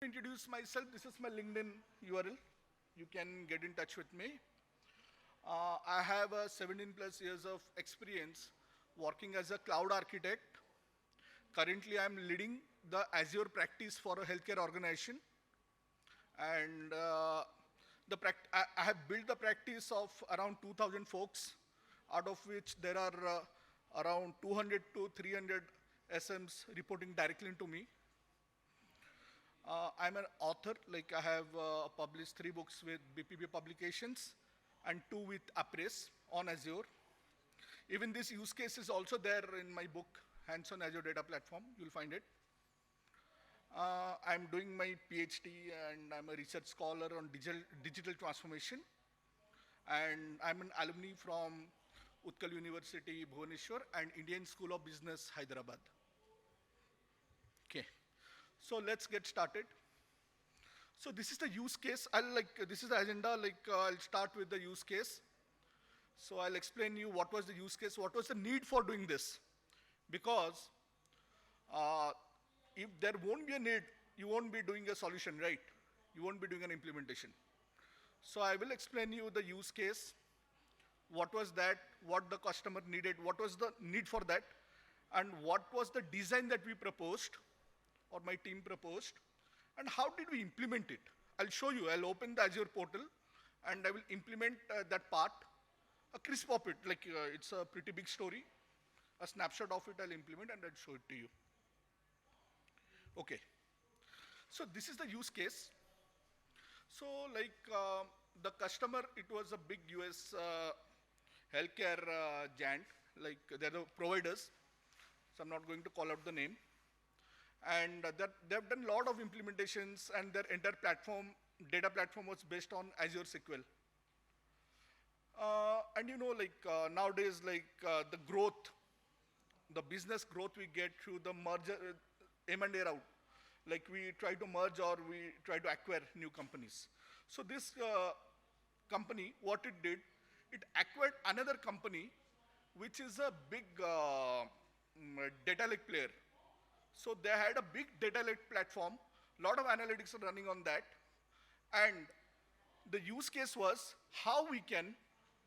Introduce myself. This is my LinkedIn URL. You can get in touch with me. I have 17 plus years of experience working as a cloud architect. Currently, I'm leading the Azure practice for a healthcare organization. And I have built the practice of around 2,000 folks, out of which there are around 200 to 300 SMs reporting directly to me. I'm an author, like I have published 3 books with BPB publications and 2 with Appraise on Azure. Even this use case is also there in my book, Hands-on Azure Data Platform, you'll find it. I'm doing my PhD and I'm a research scholar on digital transformation. And I'm an alumni from Utkal University, Bhubaneswar and Indian School of Business, Hyderabad. Okay. So let's get started. So this is the use case. This is the agenda. I'll start with the use case. So I'll explain you what was the use case, what was the need for doing this. Because if there won't be a need, you won't be doing a solution, right? You won't be doing an implementation. So I will explain you the use case, what was that, what the customer needed, what was the need for that, and what was the design that we proposed, or my team proposed, and how did we implement it. I'll show you, I'll open the Azure portal, and I will implement that part, a crisp of it, it's a pretty big story, a snapshot of it I'll implement and I'll show it to you. Okay, so this is the use case. So the customer, it was a big US healthcare giant, they're the providers, so I'm not going to call out the name. And they've done a lot of implementations and their entire platform, data platform was based on Azure SQL. And you know, nowadays, the growth, the business growth we get through the merger, M&A route, we try to merge or we try to acquire new companies. So this company, what it did, it acquired another company, which is a big data lake player. So they had a big data lake platform, lot of analytics are running on that. And the use case was how we can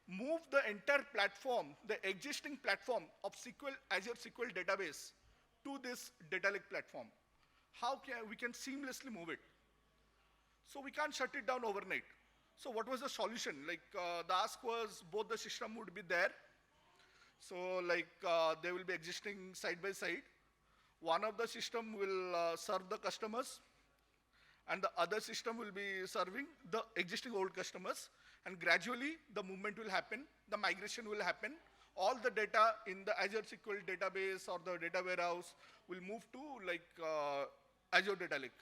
move the entire platform, the existing platform of Azure SQL database to this data lake platform. How we can seamlessly move it. So we can't shut it down overnight. So what was the solution? The ask was both the system would be there. So they will be existing side by side. One of the system will serve the customers and the other system will be serving the existing old customers, and gradually the movement will happen, the migration will happen. All the data in the Azure SQL database or the data warehouse will move to Azure Data Lake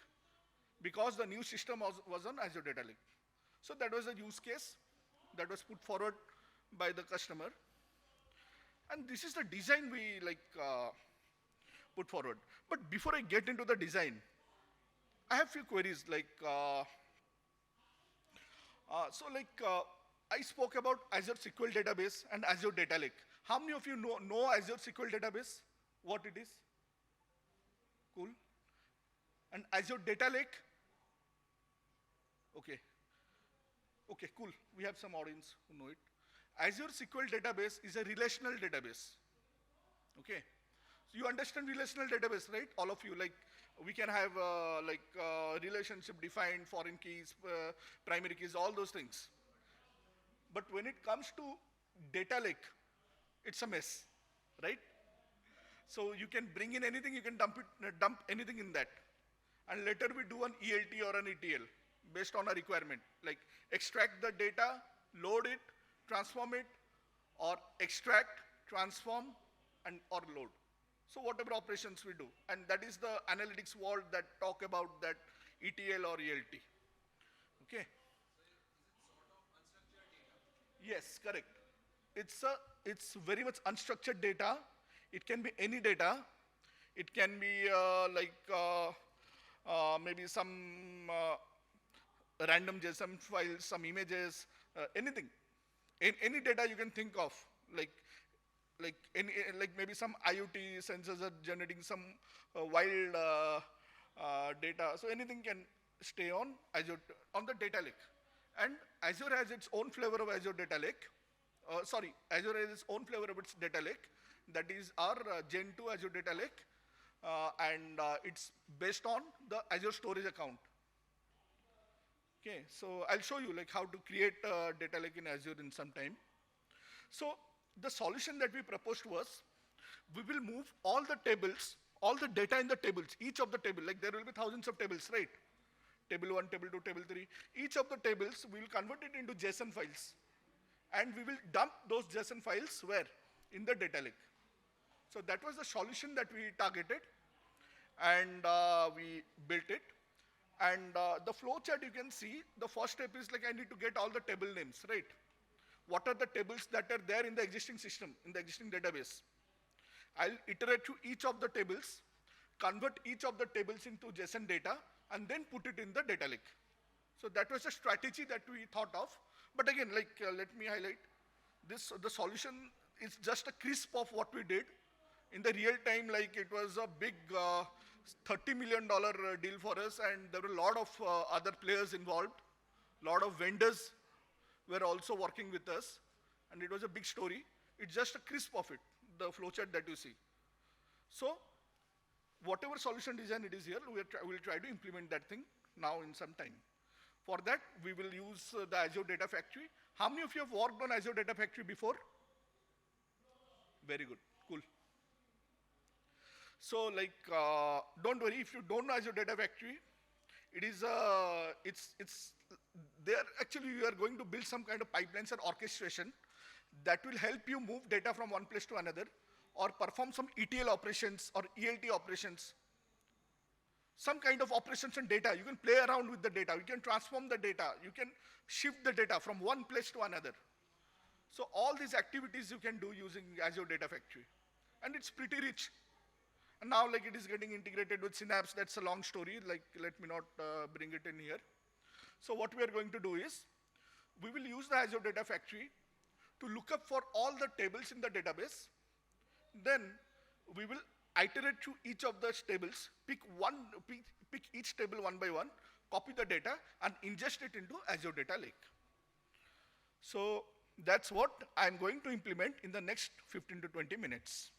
because the new system was on Azure Data Lake. So that was a use case that was put forward by the customer. And this is the design we put forward. But before I get into the design, I have few queries I spoke about Azure SQL database and Azure Data Lake. How many of you know Azure SQL database? What it is? Cool. And Azure Data Lake? Okay. Okay, cool. We have some audience who know it. Azure SQL database is a relational database. Okay. So you understand relational database, right? All of you, we can have relationship defined, foreign keys, primary keys, all those things. But when it comes to data lake, it's a mess, right? So you can bring in anything, you can dump anything in that. And later we do an ELT or an ETL based on a requirement, extract the data, load it, transform it, or extract, transform, or load. So whatever operations we do. And that is the analytics world that talk about that ETL or ELT. Okay? Yes, correct. It's very much unstructured data. It can be any data. It can be maybe some random JSON files, some images, anything. Any data you can think of, maybe some IoT sensors are generating some wild data. So anything can stay on Azure, on the data lake. And Azure has its own flavor of Azure data lake. Azure has its own flavor of its data lake. That is our Gen 2 Azure data lake. And it's based on the Azure storage account. Okay, so I'll show you like how to create a data lake in Azure in some time. So the solution that we proposed was, we will move all the tables, all the data in the tables, each of the table, like there will be thousands of tables, right? Table 1, table 2, table 3. Each of the tables, we will convert it into JSON files. And we will dump those JSON files where? In the data lake. So that was the solution that we targeted. And we built it. And the flow chart you can see, the first step is like I need to get all the table names, right? What are the tables that are there in the existing system, in the existing database? I'll iterate through each of the tables, convert each of the tables into JSON data, and then put it in the data lake. So that was a strategy that we thought of. But again, like let me highlight, the solution is just a crisp of what we did. In the real time, like it was a big $30 million deal for us, and there were a lot of other players involved. A lot of vendors were also working with us, and it was a big story. It's just a crisp of it, the flowchart that you see. So whatever solution design it is here, we'll try to implement that thing now in some time. For that, we will use the Azure Data Factory. How many of you have worked on Azure Data Factory before? Very good, cool. So like, don't worry, if you don't know Azure Data Factory, it is, there actually you are going to build some kind of pipelines or orchestration that will help you move data from one place to another, or perform some ETL operations or ELT operations. Some kind of operations and data. You can play around with the data. You can transform the data. You can shift the data from one place to another. So all these activities you can do using Azure Data Factory. And it's pretty rich. And now like it is getting integrated with Synapse. That's a long story. Like let me not bring it in here. So what we are going to do is, we will use the Azure Data Factory to look up for all the tables in the database. Then we will iterate through each of those tables, pick each table one by one, copy the data, and ingest it into Azure Data Lake. So that's what I'm going to implement in the next 15 to 20 minutes.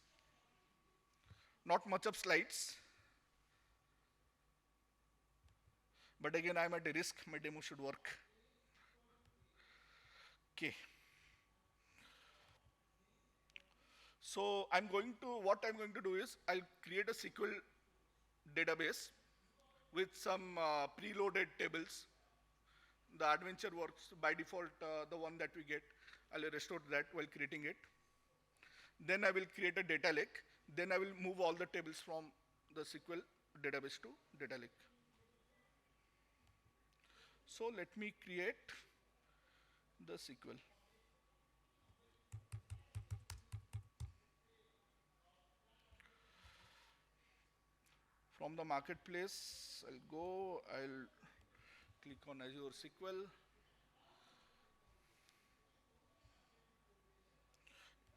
Not much of slides. But again, I'm at a risk. My demo should work. Okay. So what I'm going to do is, I'll create a SQL database with some preloaded tables. The adventure works by default, the one that we get. I'll restore that while creating it. Then I will create a data lake. Then I will move all the tables from the SQL database to data lake. So let me create the SQL. From the marketplace, I'll click on Azure SQL.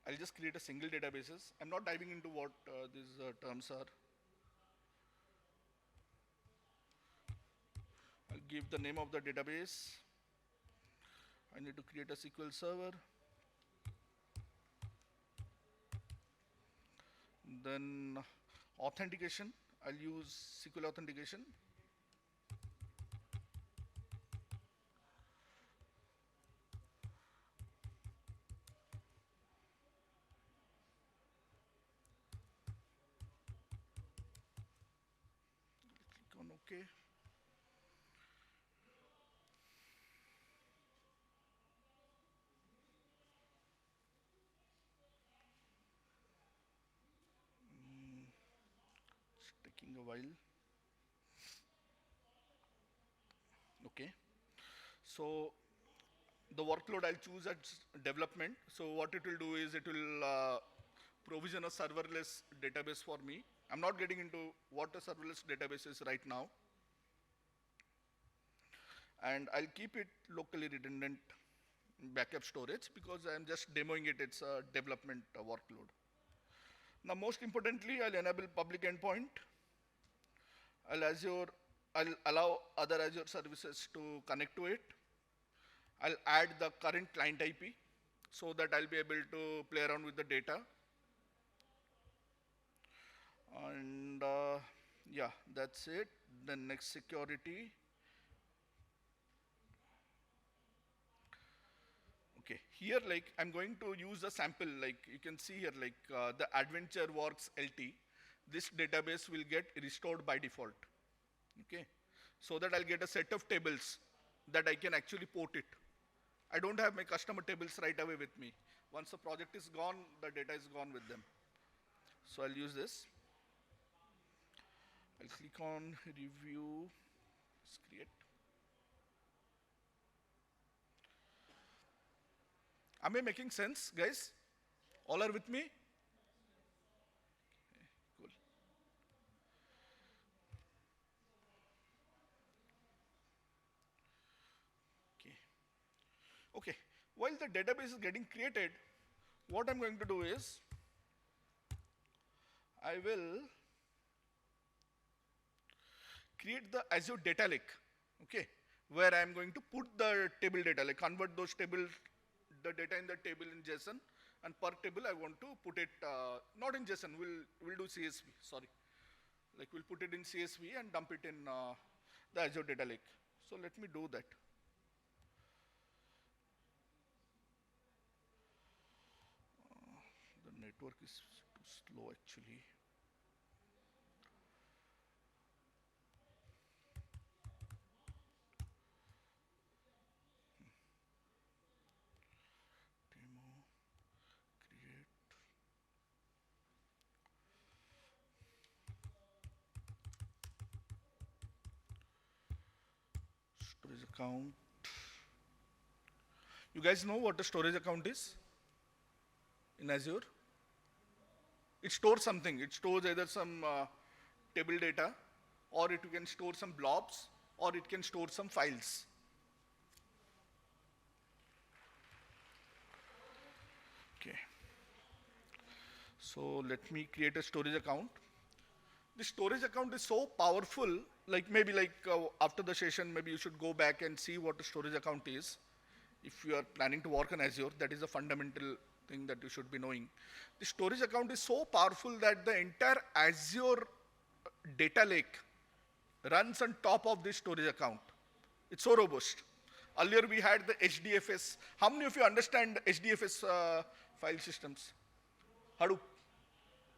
I'll just create a single databases. I'm not diving into what these terms are. I'll give the name of the database. I need to create a SQL server. Then authentication. I'll use SQL authentication. Click on OK. It's taking a while. Okay. So the workload I'll choose as development. So what it will do is it will provision a serverless database for me. I'm not getting into what a serverless database is right now. And I'll keep it locally redundant backup storage because I'm just demoing it. It's a development workload. Now, most importantly, I'll enable public endpoint. I'll Azure I'll allow other Azure services to connect to it. I'll add the current client IP so that I'll be able to play around with the data. And yeah, that's it. Then next, security. Okay, here like I'm going to use a sample, like you can see here, like the adventure works LT. This database will get restored by default. Okay, so that I'll get a set of tables that I can actually port it. I don't have my customer tables right away with me. Once the project is gone, the data is gone with them. So I'll use this. I'll click on review, let's create. Am I making sense, guys? All are with me? Cool. Okay. Okay. While the database is getting created, what I'm going to do is I will create the Azure data lake, okay, where I'm going to put the table data, like convert those tables, the data in the table in JSON, and per table I want to put it, not in JSON, we'll do CSV, sorry. Like we'll put it in CSV and dump it in the Azure data lake. So let me do that. The network is too slow actually. Demo, create. Storage account. You guys know what a storage account is in Azure? It stores something. It stores either some table data, or it can store some blobs, or it can store some files. Okay. So let me create a storage account. The storage account is so powerful, like maybe like after the session, maybe you should go back and see what a storage account is. If you are planning to work on Azure, that is a fundamental thing that you should be knowing. The storage account is so powerful that the entire Azure data lake runs on top of this storage account. It's so robust. Earlier we had the HDFS. How many of you understand HDFS file systems? Hadoop.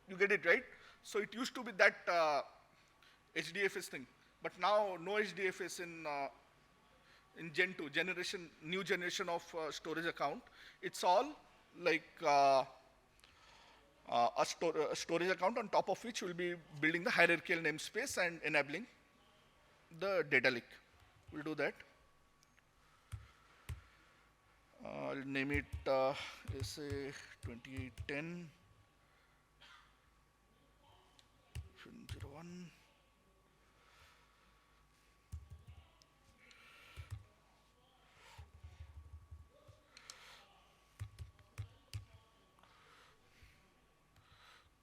You get it, right? So it used to be that HDFS thing. But now no HDFS in Gen 2, new generation of storage account. It's all like a storage account on top of which we'll be building the hierarchical namespace and enabling the data lake. We'll do that. I'll name it SA 2810 01.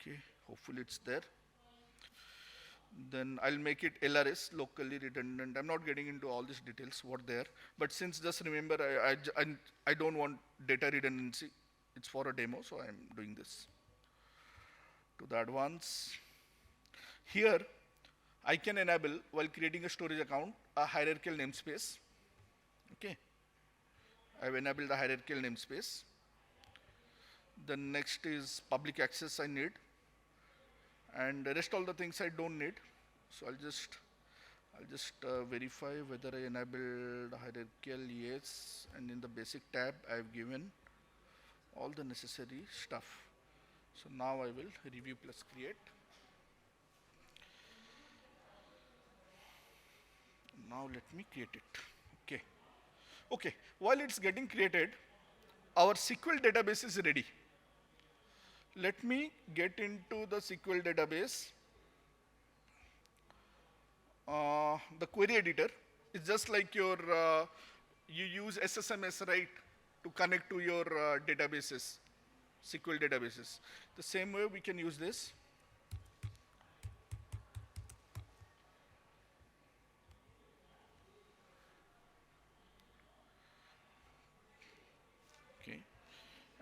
Okay, hopefully it's there. Then I'll make it LRS, locally redundant. I'm not getting into all these details, what they are. But since just remember, I don't want data redundancy. It's for a demo, so I'm doing this. To the advanced. Here, I can enable, while creating a storage account, a hierarchical namespace. Okay. I've enabled the hierarchical namespace. The next is public access I need. And the rest all the things I don't need. So I'll just verify whether I enabled hierarchical, yes, and in the basic tab I've given all the necessary stuff. So now I will review plus create. Now let me create it. Okay. Okay, while it's getting created, our SQL database is ready. Let me get into the SQL database. The query editor is just like your, you use SSMS, right, to connect to your databases, SQL databases. The same way we can use this.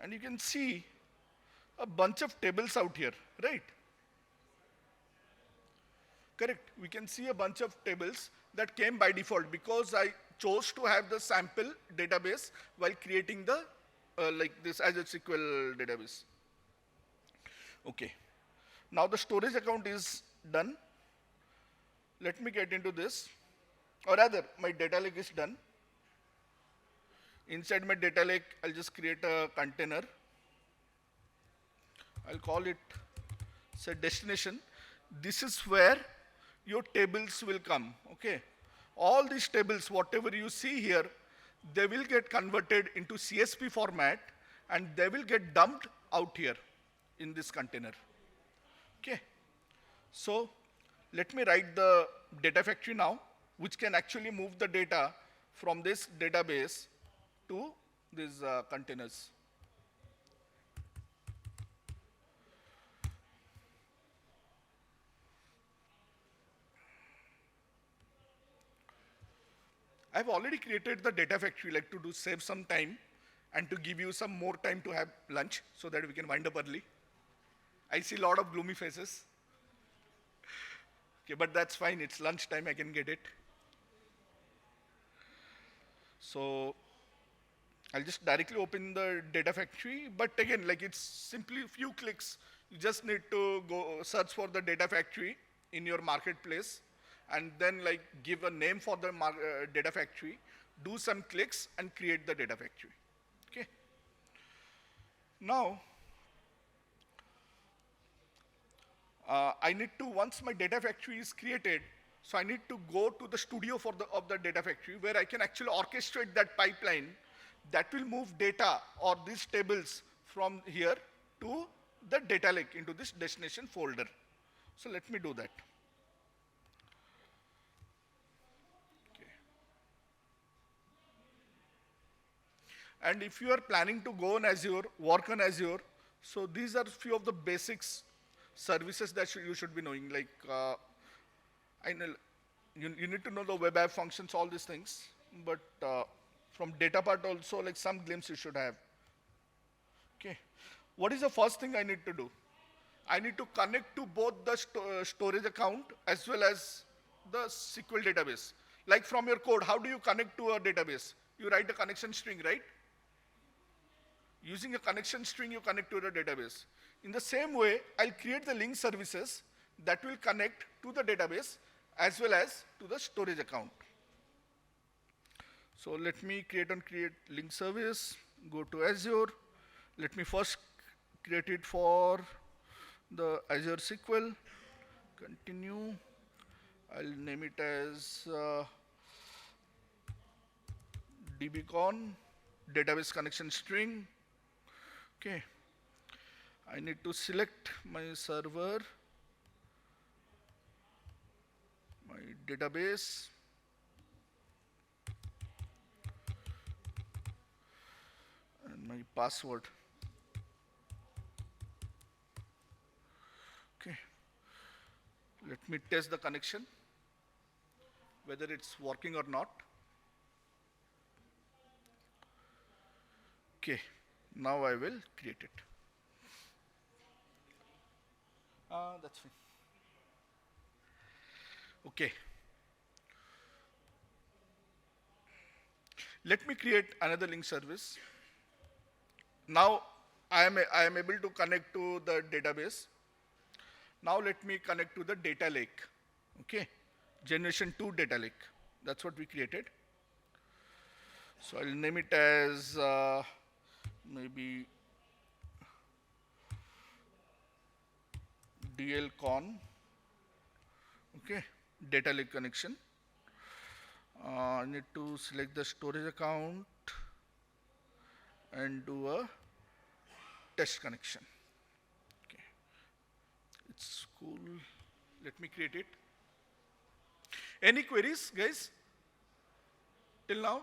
And you can see a bunch of tables out here, right? Correct. We can see a bunch of tables that came by default because I chose to have the sample database while creating the like this Azure SQL database. Okay. Now the storage account is done. Let me get into this, or rather, my data lake is done. Inside my data lake, I'll just create a container. I'll call it, say, destination. This is where your tables will come, okay? All these tables, whatever you see here, they will get converted into CSV format, and they will get dumped out here in this container, okay? So let me write the data factory now, which can actually move the data from this database to these containers. I've already created the data factory like to save some time and to give you some more time to have lunch so that we can wind up early. I see a lot of gloomy faces. Okay, but that's fine, it's lunchtime, I can get it. So I'll just directly open the data factory, but again, like it's simply a few clicks. You just need to go search for the data factory in your marketplace and then like give a name for the data factory, do some clicks and create the data factory, okay? Now, I need to, once my data factory is created, so I need to go to the studio for of the data factory where I can actually orchestrate that pipeline that will move data or these tables from here to the data lake into this destination folder. So let me do that. Okay. And if you are planning to go on Azure, work on Azure, so these are few of the basics services that you should be knowing, like I know you need to know the web app functions, all these things, but from data part also, like some glimpse you should have. Okay, what is the first thing I need to do? I need to connect to both the storage account as well as the SQL database. Like from your code, how do you connect to a database? You write a connection string, right? Using a connection string, you connect to the database. In the same way, I'll create the link services that will connect to the database as well as to the storage account. So let me create link service, go to Azure. Let me first create it for the Azure SQL, continue. I'll name it as dbcon, database connection string. Okay. I need to select my server, my database, and my password. Okay. Let me test the connection, whether it's working or not. Okay. Now I will create it. That's fine. Okay. Let me create another link service. Now I am able to connect to the database. Now let me connect to the data lake. Okay, generation 2 data lake. That's what we created. So I'll name it as maybe dlcon, okay, data lake connection. I need to select the storage account and do a test connection. Okay, it's cool. Let me create it. Any queries, guys, till now?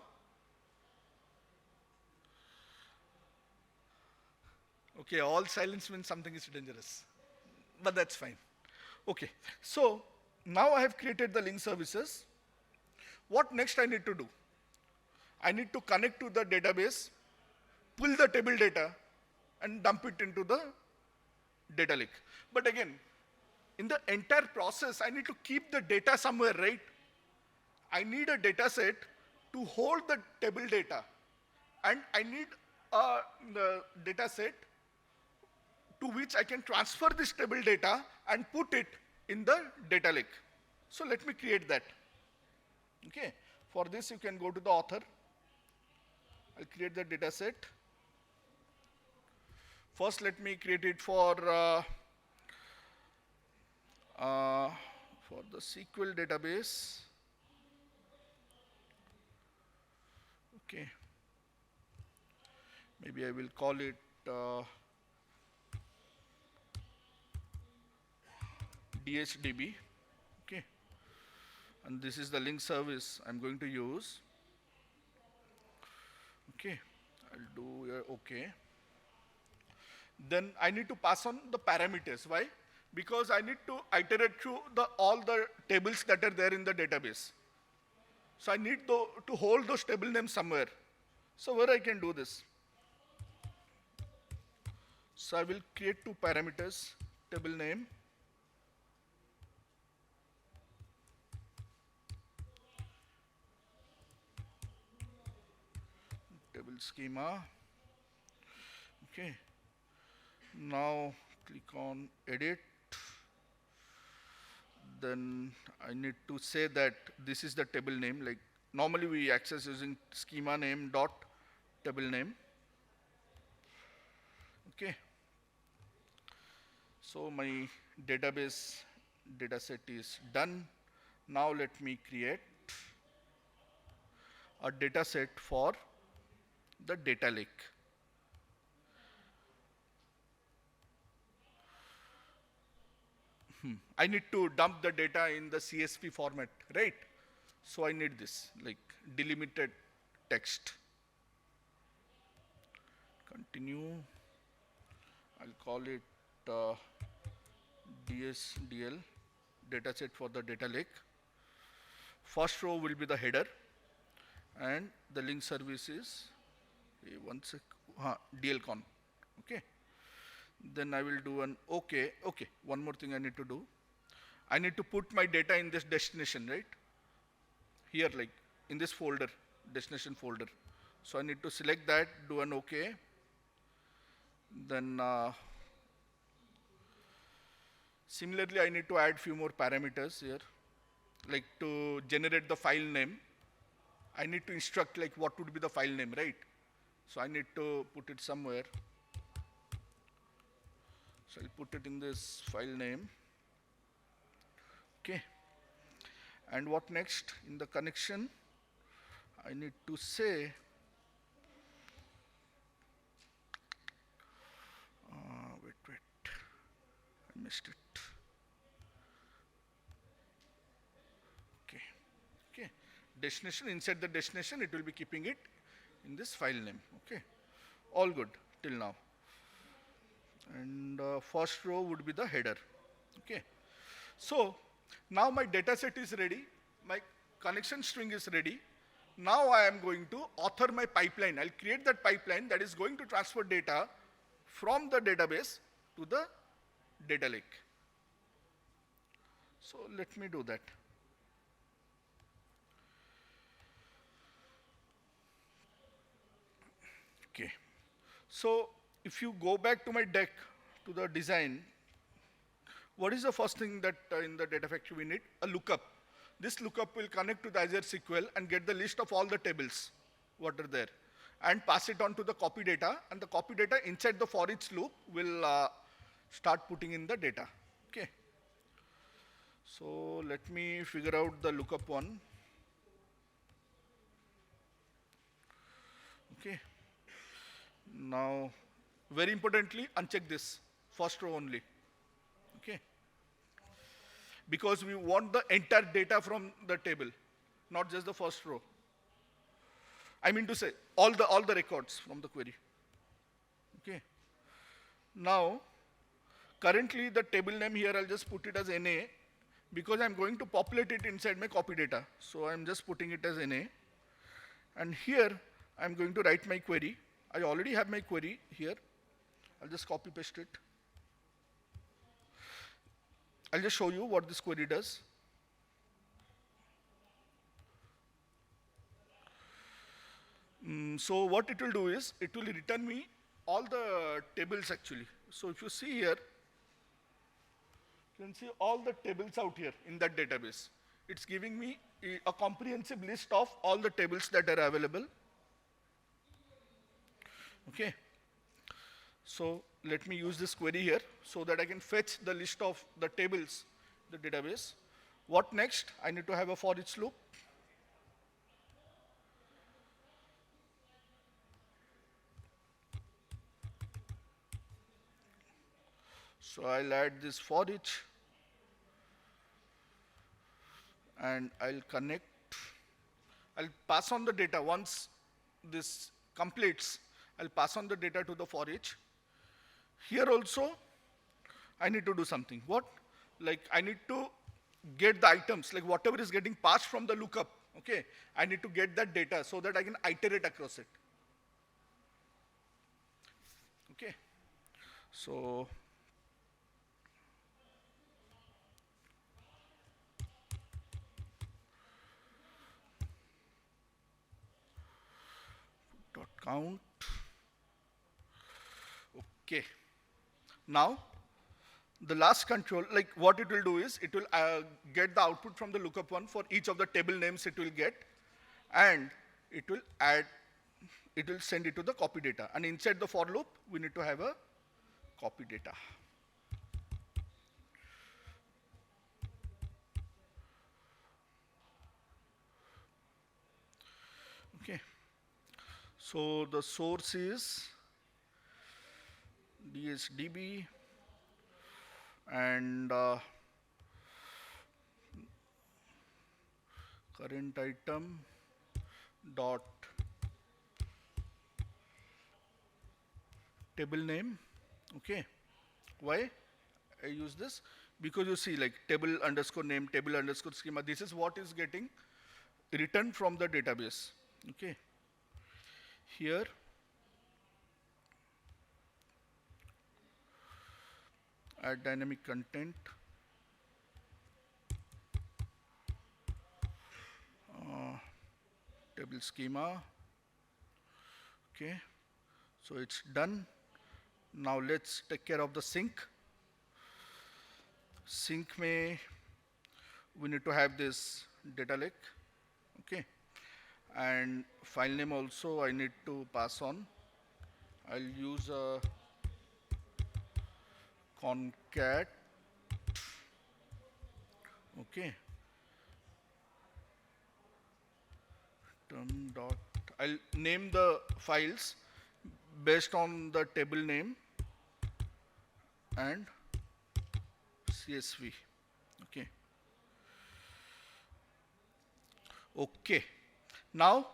Okay, all silence means something is dangerous. But that's fine. Okay, so now I have created the link services. What next I need to do? I need to connect to the database, pull the table data, and dump it into the data lake. But again, in the entire process, I need to keep the data somewhere, right? I need a data set to hold the table data. And I need the data set to which I can transfer this table data and put it in the data lake. So let me create that. Okay. For this, you can go to the author. I'll create the data set. First, let me create it for the SQL database. Okay. Maybe I will call it DHDB. Okay. And this is the link service I'm going to use. Okay. I'll do OK. Then I need to pass on the parameters. Why? Because I need to iterate through all the tables that are there in the database. So I need to hold those table names somewhere. So where I can do this? So I will create two parameters, table name, table schema. Okay. Now click on edit. Then I need to say that this is the table name. Like normally we access using schema name dot table name. Okay. So my database data set is done. Now let me create a data set for the data lake. I need to dump the data in the CSV format, right? So I need this, like delimited text. Continue. I'll call it DSDL, dataset for the data lake. First row will be the header, and the link service is DLCon. Okay. Then I will do an OK. Okay, one more thing I need to do. I need to put my data in this destination, right? Here, like in this folder, destination folder. So I need to select that, do an OK. Then similarly, I need to add few more parameters here. Like to generate the file name, I need to instruct like what would be the file name, right? So I need to put it somewhere. So I'll put it in this file name. Okay. And what next? In the connection, I need to say wait, I missed it. Okay. Destination, inside the destination, it will be keeping it in this file name. Okay. All good till now. And first row would be the header. Okay. So now my data set is ready. My connection string is ready. Now I am going to author my pipeline. I'll create that pipeline that is going to transfer data from the database to the data lake. So let me do that. Okay. So if you go back to my deck, to the design, what is the first thing that in the data factory we need? A lookup. This lookup will connect to the Azure SQL and get the list of all the tables, what are there, and pass it on to the copy data, and the copy data inside the for each loop will start putting in the data. Okay. So let me figure out the lookup one. Okay. Now, very importantly, uncheck this, first row only. Okay. Because we want the entire data from the table, not just the first row. I mean to say, all the records from the query. Okay. Now, currently the table name here, I'll just put it as NA, because I'm going to populate it inside my copy data. So I'm just putting it as NA. And here, I'm going to write my query. I already have my query here. I'll just copy paste it. I'll just show you what this query does. So what it will do is, it will return me all the tables actually. So if you see here, you can see all the tables out here in that database. It's giving me a comprehensive list of all the tables that are available. Okay. So let me use this query here so that I can fetch the list of the tables, the database. What next? I need to have a for each loop. So I'll add this for each, and I'll connect. I'll pass on the data. Once this completes, I'll pass on the data to the for each. Here also, I need to do something. What? Like I need to get the items, like whatever is getting passed from the lookup, okay? I need to get that data so that I can iterate across it. Okay. So dot count. Okay. Now, the last control, like what it will do is, it will get the output from the lookup one for each of the table names it will get, and it will add, it will send it to the copy data. And inside the for loop, we need to have a copy data. Okay. So the source is DSDB, and current item dot table name. Okay. Why I use this? Because you see, like table underscore name, table underscore schema, this is what is getting returned from the database. Okay. Here, add dynamic content. Table schema. Okay. So it's done. Now let's take care of the sync. Sync may, we need to have this data lake. Okay. And file name also I need to pass on. I'll use a concat. Okay. Term dot, I'll name the files based on the table name and CSV. Okay. Okay. Now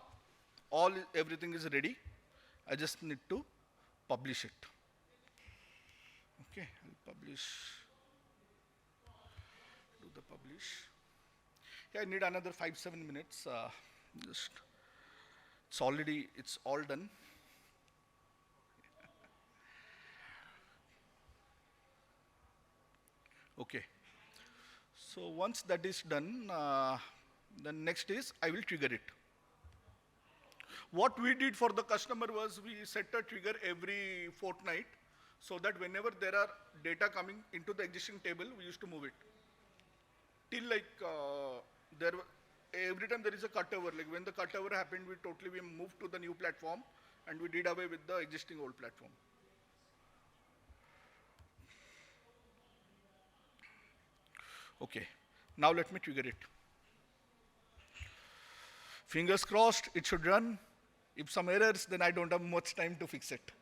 everything is ready. I just need to publish it. Okay, I'll publish. Do the publish. Yeah, I need another 5-7 minutes. Just it's all done. Okay. So once that is done, the next is I will trigger it. What we did for the customer was we set a trigger every fortnight so that whenever there are data coming into the existing table, we used to move it. Till like every time there is a cutover, like when the cutover happened, we moved to the new platform and we did away with the existing old platform. Okay, now let me trigger it. Fingers crossed, it should run. If some errors, then I don't have much time to fix it.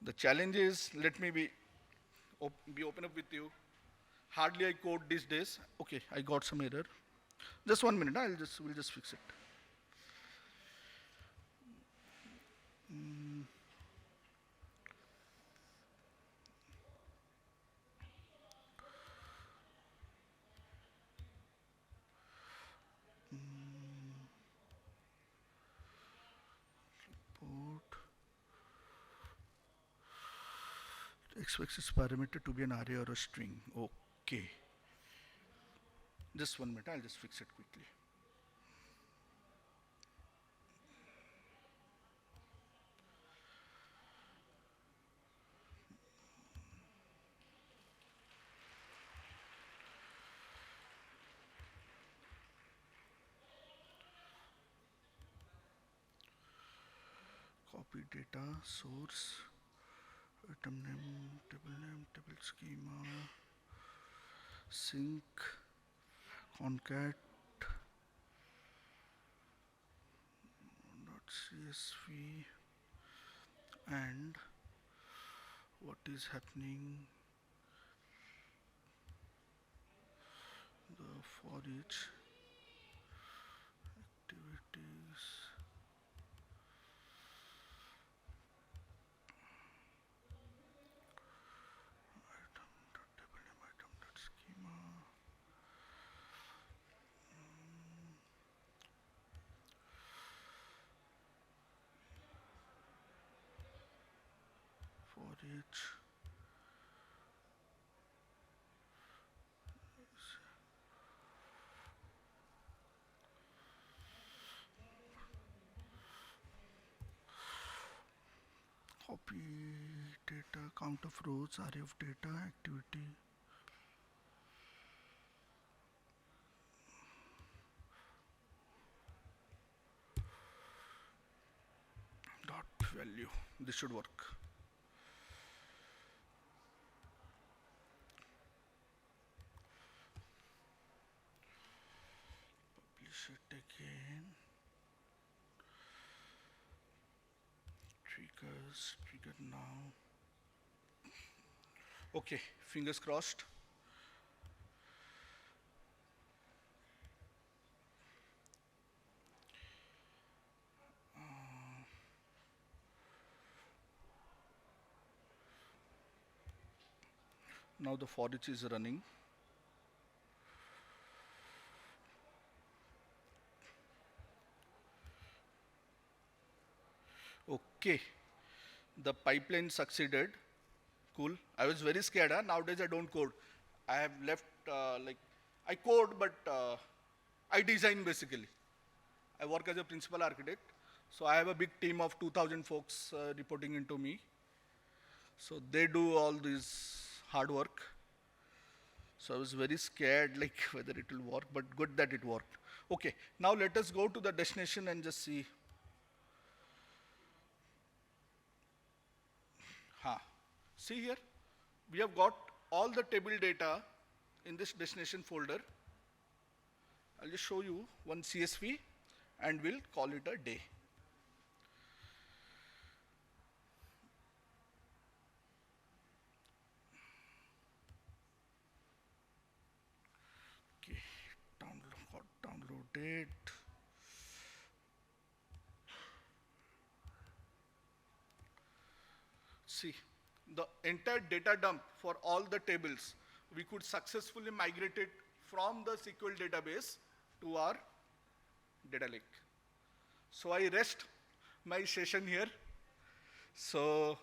The challenge is, let me be open up with you. Hardly I code these days. Okay, I got some error. Just 1 minute, we'll just fix it. expects its parameter to be an array or a string. Okay. Just 1 minute, I'll just fix it quickly. Copy data, source, item name, table schema, sync, concat, .csv, and what is happening, the for each activities, item.table name, item.schema, for each copy data, count of rows, array of data, activity, dot value. This should work. Publish it again. Trigger now. Okay, fingers crossed. Now the for each is running. Okay, the pipeline succeeded. Cool. I was very scared. Nowadays I don't code. I have left I code, but I design basically. I work as a principal architect. So I have a big team of 2,000 folks reporting into me. So they do all this hard work. So I was very scared like whether it will work, but good that it worked. Okay, now let us go to the destination and just see. See here, we have got all the table data in this destination folder. I'll just show you one CSV and we'll call it a day. Okay, downloaded. See, the entire data dump for all the tables, we could successfully migrate it from the SQL database to our data lake. So I rest my session here. So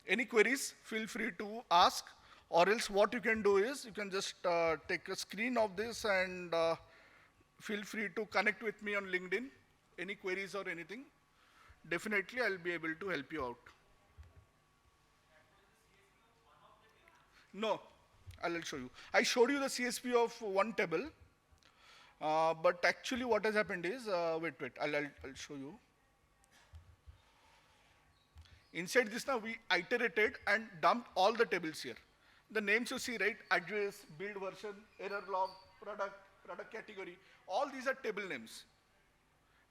any queries, feel free to ask, or else what you can do is you can just take a screen of this and feel free to connect with me on LinkedIn. Any queries or anything, definitely I'll be able to help you out. No, I'll show you. I showed you the CSV of one table, but actually what has happened is, wait, I'll show you. Inside this now we iterated and dumped all the tables here. The names you see, right? Address, build version, error log, product category, all these are table names.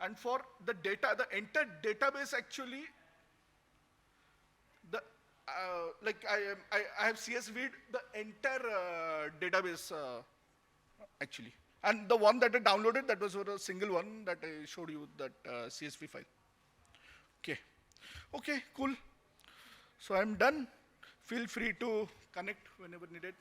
And for the data, the entire database actually, I have CSV'd the entire database actually. And the one that I downloaded, that was for a single one that I showed you, that CSV file. Okay, cool. So I'm done. Feel free to connect whenever needed.